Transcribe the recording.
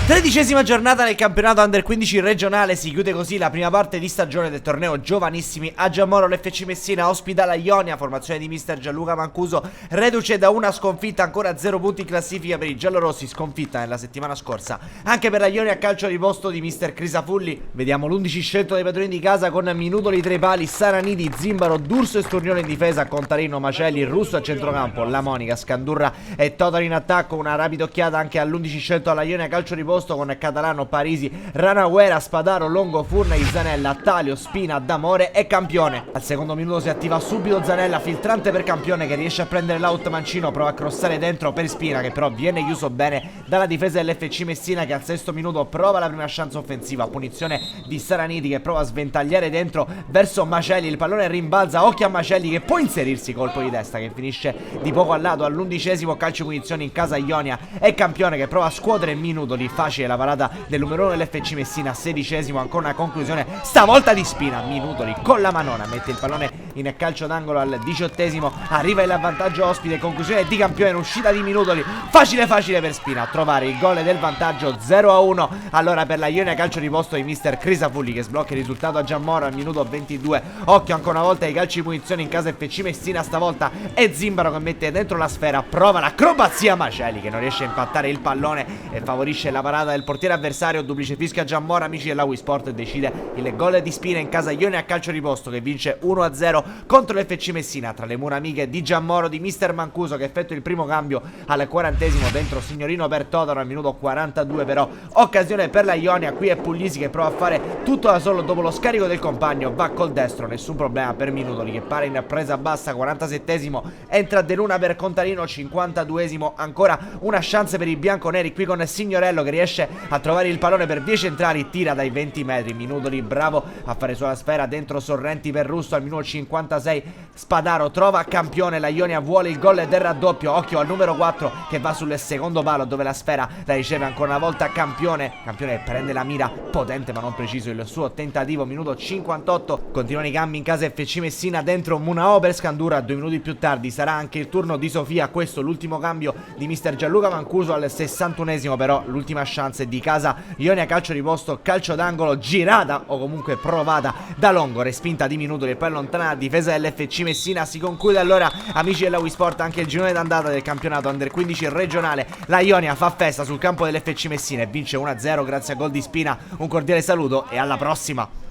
13ª giornata del campionato Under 15 regionale, si chiude così la prima parte di stagione del torneo giovanissimi. A Giammoro l'FC Messina ospita la Ionia, formazione di mister Gianluca Mancuso, reduce da una sconfitta, ancora 0 punti in classifica per i giallorossi, sconfitta nella settimana scorsa anche per la Ionia a calcio di posto di mister Crisafulli. Vediamo l'11 scelto dai padroni di casa con Minutoli tra i pali, Saranidi, Zimbaro, D'Urso e Sturnione in difesa, Contarino, Macelli, Russo a centrocampo, La Monica, Scandurra e Totali in attacco. Una rapida occhiata anche all'11 scelto alla Ionia a calcio di posto con Catalano, Parisi, Ranaguera, Spadaro, Longo, Furna, Zanella, Talio, Spina, D'Amore e Campione. Al secondo minuto si attiva subito Zanella, filtrante per Campione che riesce a prendere l'out. Mancino prova a crossare dentro per Spina che però viene chiuso bene dalla difesa dell'FC Messina, che al sesto minuto prova la prima chance offensiva, punizione di Saraniti che prova a sventagliare dentro verso Macelli, il pallone rimbalza, occhio a Macelli che può inserirsi, colpo di testa che finisce di poco al lato. All'11esimo calcio punizione in casa Ionia e Campione che prova a scuotere Minutoli, facile la parata del numero 1 dell'FC Messina. 16esimo ancora una conclusione, stavolta di Spina, Minutoli con la manona mette il pallone in calcio d'angolo. Al 18esimo arriva il vantaggio ospite, conclusione di Campione in uscita di Minutoli, facile per Spina a trovare il gol del vantaggio. 0-1 allora per la Ionia calcio di posto di mister Crisafulli che sblocca il risultato a Giammoro al minuto 22. Occhio ancora una volta ai calci di punizione in casa FC Messina, stavolta è Zimbaro che mette dentro la sfera, prova l'acrobazia Macelli che non riesce a impattare il pallone e favorisce la parata del portiere avversario. Duplice fischia a Giammoro, amici della Wii Sport, decide il gol di Spina in casa Ionia a calcio di posto che vince 1-0 contro l'FC Messina. Tra le mura amiche di Giammoro di mister Mancuso che effettua il primo cambio al 40esimo, dentro Signorino per Totaro al minuto 42, però occasione per la Ionia. Qui è Puglisi che prova a fare tutto da solo dopo lo scarico del compagno, va col destro, nessun problema per Minutoli che pare in presa bassa. 47esimo entra De Luna per Contarino, 52esimo ancora una chance per i bianconeri qui con Signorello che riesce a trovare il pallone per vie centrali, tira dai 20 metri. Minutoli bravo a fare sulla sfera, dentro Sorrenti per Russo al minuto 56. Spadaro trova Campione, la Ionia vuole il gol del raddoppio, occhio al numero 4 che va sul secondo palo dove la sfera la riceve ancora una volta Campione prende la mira, potente ma non preciso il suo tentativo. Minuto 58 continuano i cambi in casa FC Messina, dentro Munao per Scandura. 2 minuti più tardi sarà anche il turno di Sofia, questo l'ultimo cambio di mister Gianluca Mancuso al 61esimo, però l'ultima chance di casa Ionia calcio di posto, calcio d'angolo, girata o comunque provata da Longo, respinta di Minutoli e poi allontana la difesa dell'FC Messina. Si conclude allora, amici della Wii Sport, anche il girone d'andata del campionato Under 15 regionale. La Ionia fa festa sul campo dell'FC Messina e vince 1-0 grazie a gol di Spina. Un cordiale saluto e alla prossima!